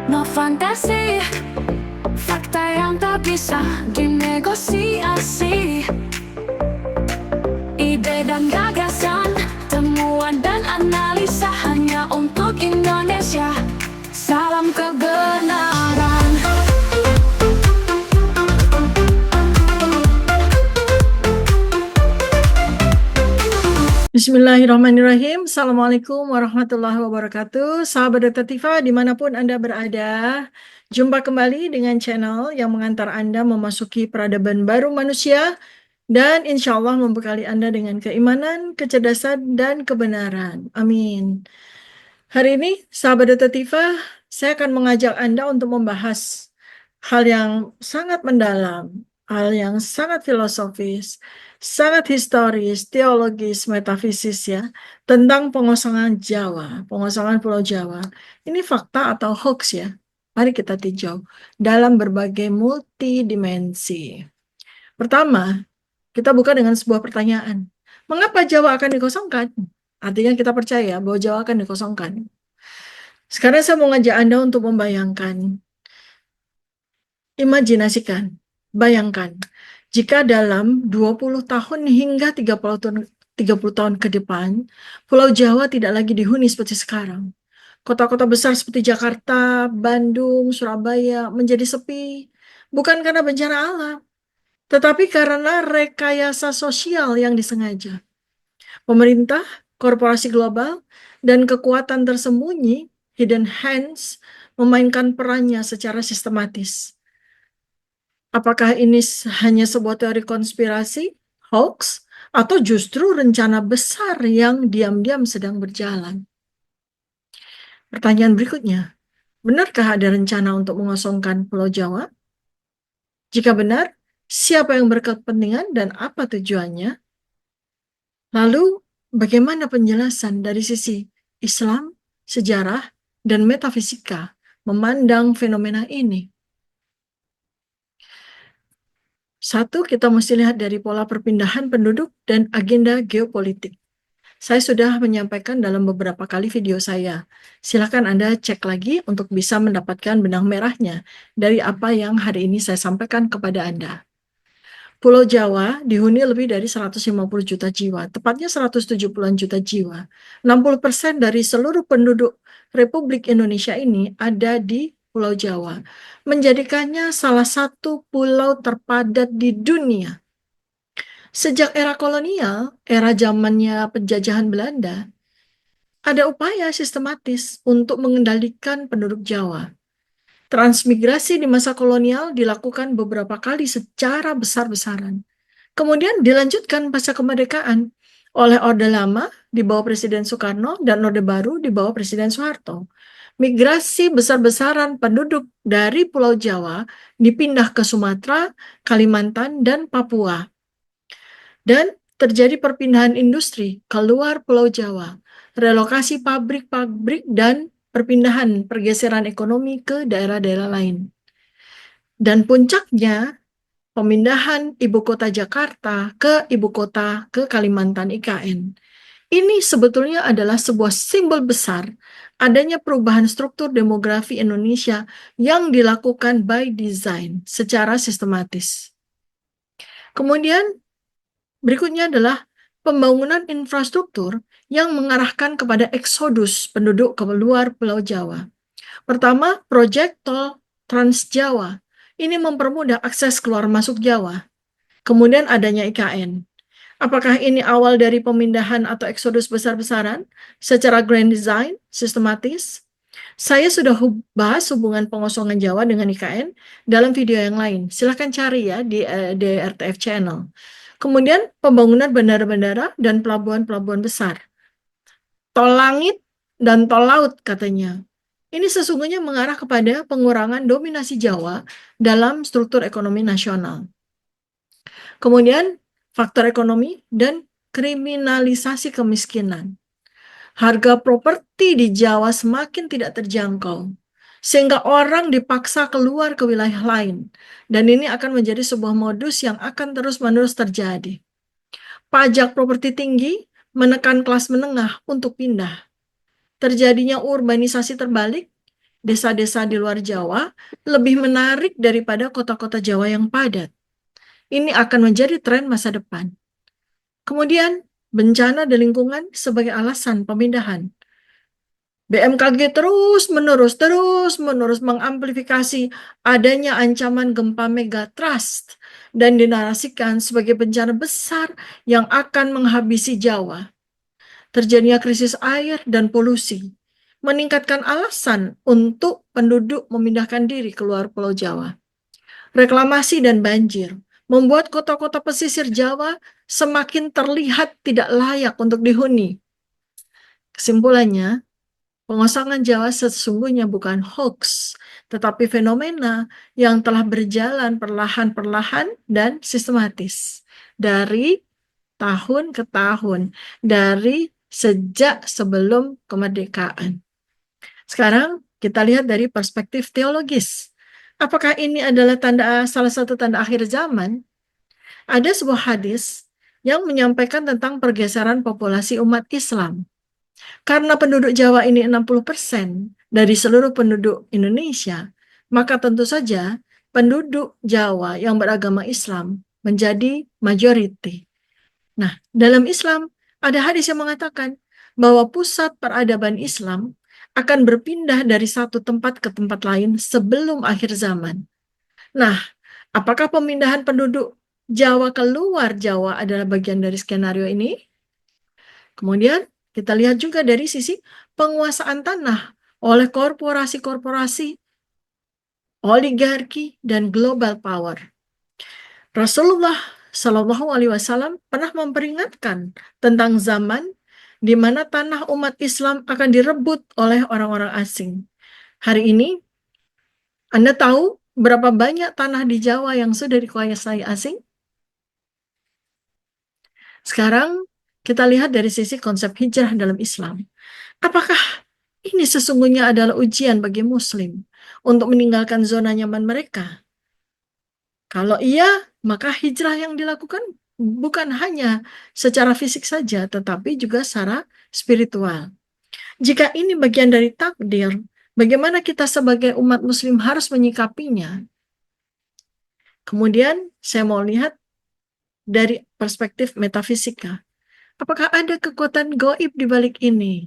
No fantasi, fakta yang tak bisa dinegosiasi. Ide dan gagasan, temuan dan analisa hanya untuk Indonesia. Salam kebenaran. Bismillahirrahmanirrahim. Assalamualaikum warahmatullahi wabarakatuh. Sahabat Dr. Tifa, dimanapun Anda berada, jumpa kembali dengan channel yang mengantar Anda memasuki peradaban baru manusia dan insya Allah membekali Anda dengan keimanan, kecerdasan, dan kebenaran. Amin. Hari ini, sahabat Dr. Tifa, saya akan mengajak Anda untuk membahas hal yang sangat mendalam, hal yang sangat filosofis, sangat historis, teologis, metafisis ya, tentang pengosongan Jawa, pengosongan Pulau Jawa. Ini fakta atau hoax ya? Mari kita tinjau dalam berbagai multidimensi. Pertama, kita buka dengan sebuah pertanyaan. Mengapa Jawa akan dikosongkan? Artinya kita percaya bahwa Jawa akan dikosongkan. Sekarang saya mau ngajak Anda untuk membayangkan, imajinasikan, bayangkan, jika dalam 20 tahun hingga 30 tahun ke depan, Pulau Jawa tidak lagi dihuni seperti sekarang. Kota-kota besar seperti Jakarta, Bandung, Surabaya menjadi sepi, bukan karena bencana alam, tetapi karena rekayasa sosial yang disengaja. Pemerintah, korporasi global, dan kekuatan tersembunyi, hidden hands, memainkan perannya secara sistematis. Apakah ini hanya sebuah teori konspirasi, hoax, atau justru rencana besar yang diam-diam sedang berjalan? Pertanyaan berikutnya, benarkah ada rencana untuk mengosongkan Pulau Jawa? Jika benar, siapa yang berkepentingan dan apa tujuannya? Lalu, bagaimana penjelasan dari sisi Islam, sejarah, dan metafisika memandang fenomena ini? Satu, kita mesti lihat dari pola perpindahan penduduk dan agenda geopolitik. Saya sudah menyampaikan dalam beberapa kali video saya. Silakan Anda cek lagi untuk bisa mendapatkan benang merahnya dari apa yang hari ini saya sampaikan kepada Anda. Pulau Jawa dihuni lebih dari 150 juta jiwa, tepatnya 170-an juta jiwa. 60% dari seluruh penduduk Republik Indonesia ini ada di Pulau Jawa, menjadikannya salah satu pulau terpadat di dunia. Sejak era kolonial, era zamannya penjajahan Belanda, ada upaya sistematis untuk mengendalikan penduduk Jawa. Transmigrasi di masa kolonial dilakukan beberapa kali secara besar-besaran. Kemudian dilanjutkan pasca kemerdekaan oleh Orde Lama di bawah Presiden Soekarno dan Orde Baru di bawah Presiden Soeharto. Migrasi besar-besaran penduduk dari Pulau Jawa dipindah ke Sumatera, Kalimantan, dan Papua. Dan terjadi perpindahan industri keluar Pulau Jawa, relokasi pabrik-pabrik, dan perpindahan pergeseran ekonomi ke daerah-daerah lain. Dan puncaknya, pemindahan ibu kota Jakarta ke ibu kota ke Kalimantan IKN. Ini sebetulnya adalah sebuah simbol besar adanya perubahan struktur demografi Indonesia yang dilakukan by design secara sistematis. Kemudian berikutnya adalah pembangunan infrastruktur yang mengarahkan kepada eksodus penduduk ke luar Pulau Jawa. Pertama, proyek tol Trans Jawa. Ini mempermudah akses keluar masuk Jawa. Kemudian adanya IKN. Apakah ini awal dari pemindahan atau eksodus besar-besaran secara grand design, sistematis? Saya sudah bahas hubungan pengosongan Jawa dengan IKN dalam video yang lain. Silahkan cari ya di RTF Channel. Kemudian pembangunan bandara-bandara dan pelabuhan-pelabuhan besar. Tol langit dan tol laut katanya. Ini sesungguhnya mengarah kepada pengurangan dominasi Jawa dalam struktur ekonomi nasional. Kemudian faktor ekonomi dan kriminalisasi kemiskinan. Harga properti di Jawa semakin tidak terjangkau, sehingga orang dipaksa keluar ke wilayah lain. Dan ini akan menjadi sebuah modus yang akan terus-menerus terjadi. Pajak properti tinggi menekan kelas menengah untuk pindah. Terjadinya urbanisasi terbalik, desa-desa di luar Jawa lebih menarik daripada kota-kota Jawa yang padat. Ini akan menjadi tren masa depan. Kemudian, bencana di lingkungan sebagai alasan pemindahan. BMKG terus-menerus mengamplifikasi adanya ancaman gempa megatrust dan dinarasikan sebagai bencana besar yang akan menghabisi Jawa. Terjadinya krisis air dan polusi meningkatkan alasan untuk penduduk memindahkan diri keluar Pulau Jawa. Reklamasi dan banjir membuat kota-kota pesisir Jawa semakin terlihat tidak layak untuk dihuni. Kesimpulannya, pengosongan Jawa sesungguhnya bukan hoax, tetapi fenomena yang telah berjalan perlahan-perlahan dan sistematis dari tahun ke tahun, dari sejak sebelum kemerdekaan. Sekarang kita lihat dari perspektif teologis. Apakah ini adalah salah satu tanda akhir zaman? Ada sebuah hadis yang menyampaikan tentang pergeseran populasi umat Islam. Karena penduduk Jawa ini 60% dari seluruh penduduk Indonesia, maka tentu saja penduduk Jawa yang beragama Islam menjadi majority. Nah, dalam Islam ada hadis yang mengatakan bahwa pusat peradaban Islam akan berpindah dari satu tempat ke tempat lain sebelum akhir zaman. Nah, apakah pemindahan penduduk Jawa keluar Jawa adalah bagian dari skenario ini? Kemudian kita lihat juga dari sisi penguasaan tanah oleh korporasi-korporasi, oligarki, dan global power. Rasulullah Shallallahu Alaihi Wasallam pernah memperingatkan tentang zaman di mana tanah umat Islam akan direbut oleh orang-orang asing. Hari ini, Anda tahu berapa banyak tanah di Jawa yang sudah dikuasai asing? Sekarang kita lihat dari sisi konsep hijrah dalam Islam. Apakah ini sesungguhnya adalah ujian bagi Muslim untuk meninggalkan zona nyaman mereka? Kalau iya, maka hijrah yang dilakukan bukan hanya secara fisik saja, tetapi juga secara spiritual. Jika ini bagian dari takdir, bagaimana kita sebagai umat Muslim harus menyikapinya? Kemudian saya mau lihat dari perspektif metafisika. Apakah ada kekuatan gaib di balik ini?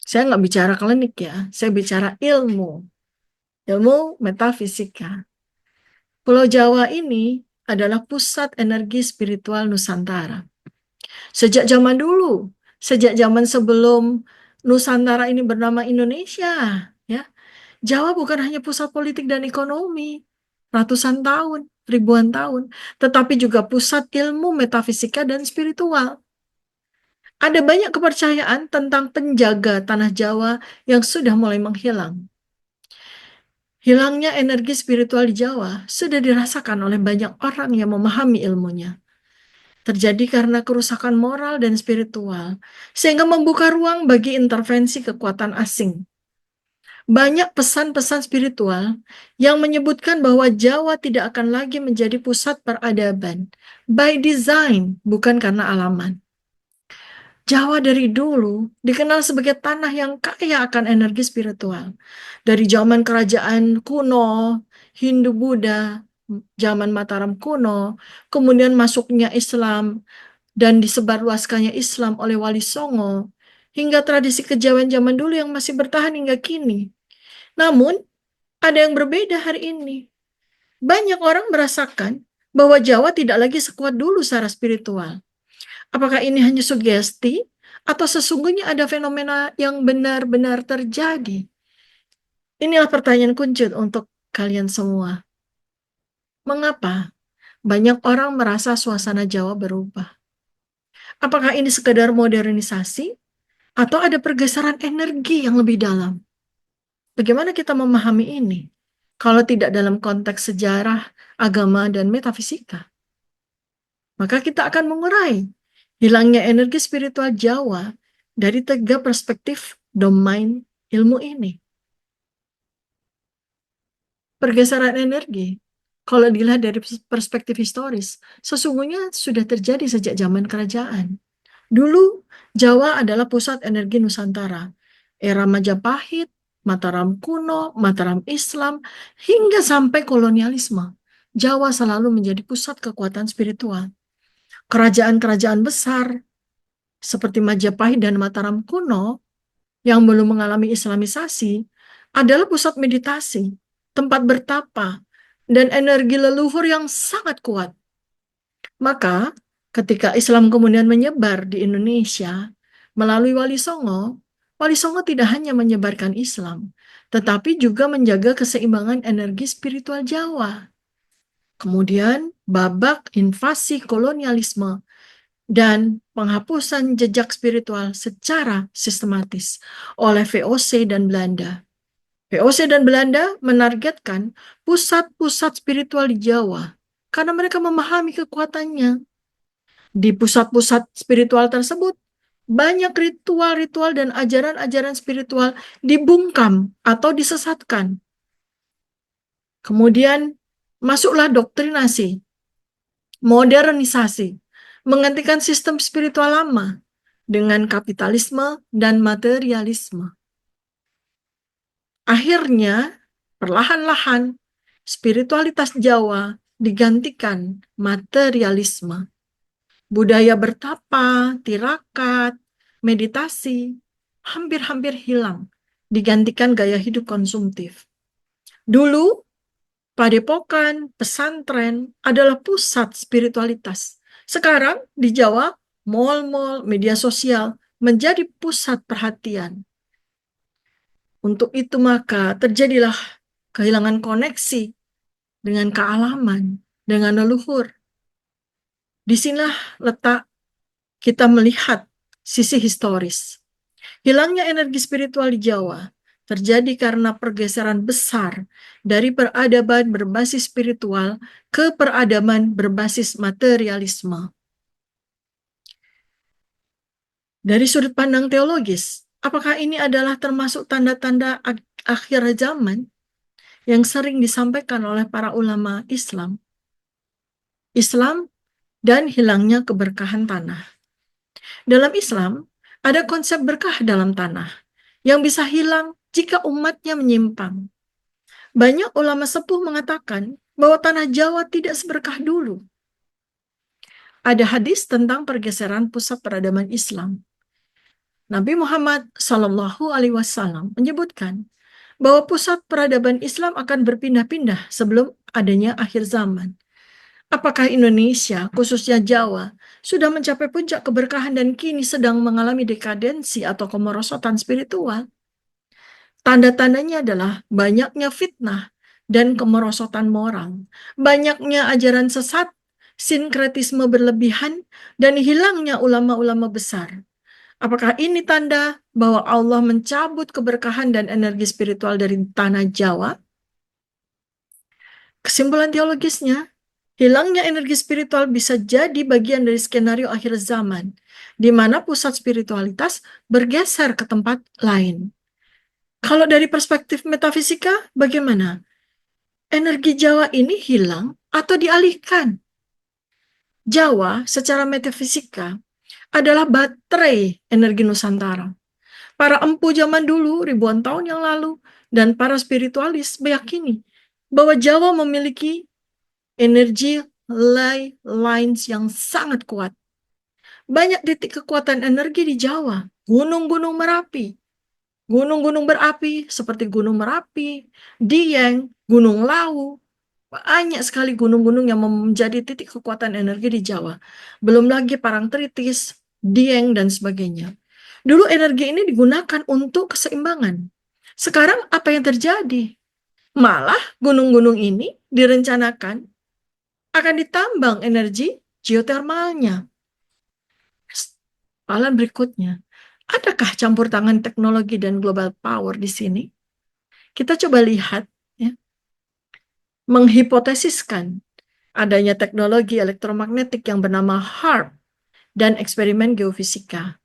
Saya nggak bicara klinik ya, saya bicara ilmu metafisika. Pulau Jawa ini adalah pusat energi spiritual Nusantara. Sejak zaman dulu, sejak zaman sebelum Nusantara ini bernama Indonesia, ya, Jawa bukan hanya pusat politik dan ekonomi, ratusan tahun, ribuan tahun, tetapi juga pusat ilmu metafisika dan spiritual. Ada banyak kepercayaan tentang penjaga tanah Jawa yang sudah mulai menghilang. Hilangnya energi spiritual di Jawa sudah dirasakan oleh banyak orang yang memahami ilmunya. Terjadi karena kerusakan moral dan spiritual, sehingga membuka ruang bagi intervensi kekuatan asing. Banyak pesan-pesan spiritual yang menyebutkan bahwa Jawa tidak akan lagi menjadi pusat peradaban, by design, bukan karena alaman. Jawa dari dulu dikenal sebagai tanah yang kaya akan energi spiritual. Dari zaman kerajaan kuno, Hindu-Buddha, zaman Mataram kuno, kemudian masuknya Islam dan disebarluaskannya Islam oleh Wali Songo, hingga tradisi kejawen zaman dulu yang masih bertahan hingga kini. Namun, ada yang berbeda hari ini. Banyak orang merasakan bahwa Jawa tidak lagi sekuat dulu secara spiritual. Apakah ini hanya sugesti atau sesungguhnya ada fenomena yang benar-benar terjadi? Inilah pertanyaan kunci untuk kalian semua. Mengapa banyak orang merasa suasana Jawa berubah? Apakah ini sekedar modernisasi atau ada pergeseran energi yang lebih dalam? Bagaimana kita memahami ini kalau tidak dalam konteks sejarah, agama, dan metafisika? Maka kita akan mengurai hilangnya energi spiritual Jawa dari tiga perspektif domain ilmu ini. Pergeseran energi, kalau dilihat dari perspektif historis, sesungguhnya sudah terjadi sejak zaman kerajaan. Dulu, Jawa adalah pusat energi Nusantara. Era Majapahit, Mataram kuno, Mataram Islam, hingga sampai kolonialisme. Jawa selalu menjadi pusat kekuatan spiritual. Kerajaan-kerajaan besar seperti Majapahit dan Mataram kuno yang belum mengalami Islamisasi adalah pusat meditasi, tempat bertapa, dan energi leluhur yang sangat kuat. Maka, ketika Islam kemudian menyebar di Indonesia melalui Wali Songo tidak hanya menyebarkan Islam, tetapi juga menjaga keseimbangan energi spiritual Jawa. Kemudian, babak invasi kolonialisme dan penghapusan jejak spiritual secara sistematis oleh VOC dan Belanda. VOC dan Belanda menargetkan pusat-pusat spiritual di Jawa karena mereka memahami kekuatannya. Di pusat-pusat spiritual tersebut, banyak ritual-ritual dan ajaran-ajaran spiritual dibungkam atau disesatkan. Kemudian masuklah doktrinasi, modernisasi, menggantikan sistem spiritual lama dengan kapitalisme dan materialisme. Akhirnya, perlahan-lahan, spiritualitas Jawa digantikan materialisme. Budaya bertapa, tirakat, meditasi, hampir-hampir hilang, digantikan gaya hidup konsumtif. Dulu, padepokan, pesantren adalah pusat spiritualitas. Sekarang, di Jawa, mal-mal, media sosial menjadi pusat perhatian. Untuk itu maka terjadilah kehilangan koneksi dengan kealaman, dengan leluhur. Disinilah letak kita melihat sisi historis. Hilangnya energi spiritual di Jawa terjadi karena pergeseran besar dari peradaban berbasis spiritual ke peradaban berbasis materialisme. Dari sudut pandang teologis, apakah ini adalah termasuk tanda-tanda akhir zaman yang sering disampaikan oleh para ulama Islam? Islam dan hilangnya keberkahan tanah. Dalam Islam, ada konsep berkah dalam tanah yang bisa hilang jika umatnya menyimpang. Banyak ulama sepuh mengatakan bahwa tanah Jawa tidak seberkah dulu. Ada hadis tentang pergeseran pusat peradaban Islam. Nabi Muhammad SAW menyebutkan bahwa pusat peradaban Islam akan berpindah-pindah sebelum adanya akhir zaman. Apakah Indonesia, khususnya Jawa, sudah mencapai puncak keberkahan dan kini sedang mengalami dekadensi atau kemerosotan spiritual? Tanda-tandanya adalah banyaknya fitnah dan kemerosotan moral, banyaknya ajaran sesat, sinkretisme berlebihan, dan hilangnya ulama-ulama besar. Apakah ini tanda bahwa Allah mencabut keberkahan dan energi spiritual dari tanah Jawa? Kesimpulan teologisnya, hilangnya energi spiritual bisa jadi bagian dari skenario akhir zaman, di mana pusat spiritualitas bergeser ke tempat lain. Kalau dari perspektif metafisika, bagaimana? Energi Jawa ini hilang atau dialihkan? Jawa secara metafisika adalah baterai energi Nusantara. Para empu zaman dulu, ribuan tahun yang lalu, dan para spiritualis meyakini bahwa Jawa memiliki energi ley lines yang sangat kuat. Banyak titik kekuatan energi di Jawa, gunung-gunung Merapi, gunung-gunung berapi seperti Gunung Merapi, Dieng, Gunung Lawu, banyak sekali gunung-gunung yang menjadi titik kekuatan energi di Jawa. Belum lagi Parangtritis, Dieng, dan sebagainya. Dulu energi ini digunakan untuk keseimbangan. Sekarang apa yang terjadi? Malah gunung-gunung ini direncanakan akan ditambang energi geotermalnya. Soalan berikutnya, adakah campur tangan teknologi dan global power di sini? Kita coba lihat, ya, menghipotesiskan adanya teknologi elektromagnetik yang bernama HARP dan eksperimen geofisika.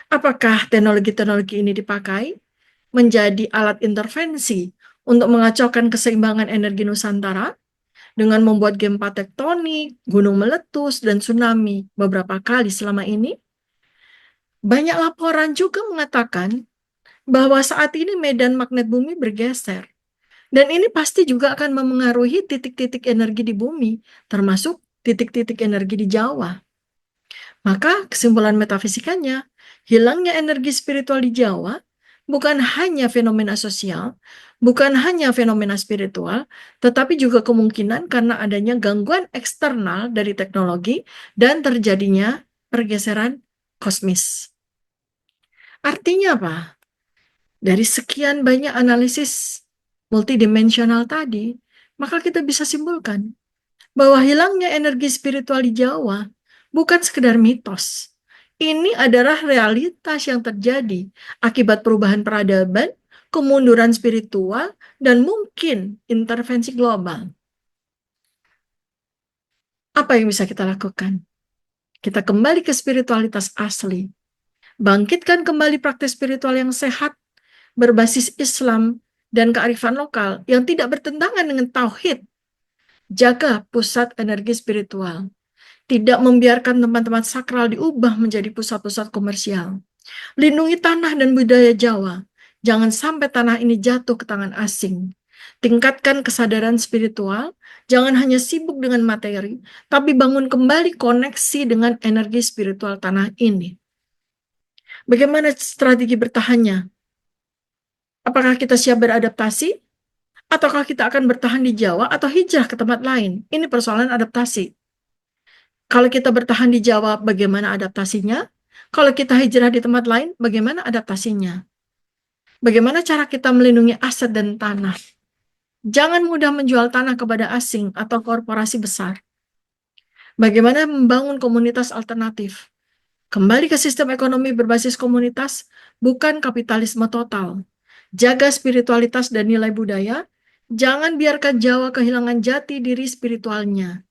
Apakah teknologi-teknologi ini dipakai menjadi alat intervensi untuk mengacaukan keseimbangan energi Nusantara dengan membuat gempa tektonik, gunung meletus, dan tsunami beberapa kali selama ini? Banyak laporan juga mengatakan bahwa saat ini medan magnet bumi bergeser. Dan ini pasti juga akan memengaruhi titik-titik energi di bumi, termasuk titik-titik energi di Jawa. Maka kesimpulan metafisikanya, hilangnya energi spiritual di Jawa bukan hanya fenomena sosial, bukan hanya fenomena spiritual, tetapi juga kemungkinan karena adanya gangguan eksternal dari teknologi dan terjadinya pergeseran kosmis. Artinya apa? Dari sekian banyak analisis multidimensional tadi, maka kita bisa simpulkan bahwa hilangnya energi spiritual di Jawa bukan sekedar mitos. Ini adalah realitas yang terjadi akibat perubahan peradaban, kemunduran spiritual, dan mungkin intervensi global. Apa yang bisa kita lakukan? Kita kembali ke spiritualitas asli. Bangkitkan kembali praktik spiritual yang sehat, berbasis Islam dan kearifan lokal yang tidak bertentangan dengan tauhid. Jaga pusat energi spiritual. Tidak membiarkan tempat-tempat sakral diubah menjadi pusat-pusat komersial. Lindungi tanah dan budaya Jawa. Jangan sampai tanah ini jatuh ke tangan asing. Tingkatkan kesadaran spiritual. Jangan hanya sibuk dengan materi, tapi bangun kembali koneksi dengan energi spiritual tanah ini. Bagaimana strategi bertahannya? Apakah kita siap beradaptasi? Ataukah kita akan bertahan di Jawa atau hijrah ke tempat lain? Ini persoalan adaptasi. Kalau kita bertahan di Jawa, bagaimana adaptasinya? Kalau kita hijrah di tempat lain, bagaimana adaptasinya? Bagaimana cara kita melindungi aset dan tanah? Jangan mudah menjual tanah kepada asing atau korporasi besar. Bagaimana membangun komunitas alternatif? Kembali ke sistem ekonomi berbasis komunitas, bukan kapitalisme total. Jaga spiritualitas dan nilai budaya. Jangan biarkan Jawa kehilangan jati diri spiritualnya.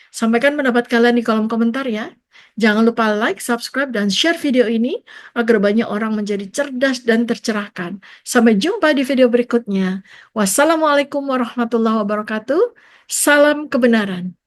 Sampaikan pendapat kalian di kolom komentar ya. Jangan lupa like, subscribe, dan share video ini agar banyak orang menjadi cerdas dan tercerahkan. Sampai jumpa di video berikutnya. Wassalamualaikum warahmatullahi wabarakatuh. Salam kebenaran.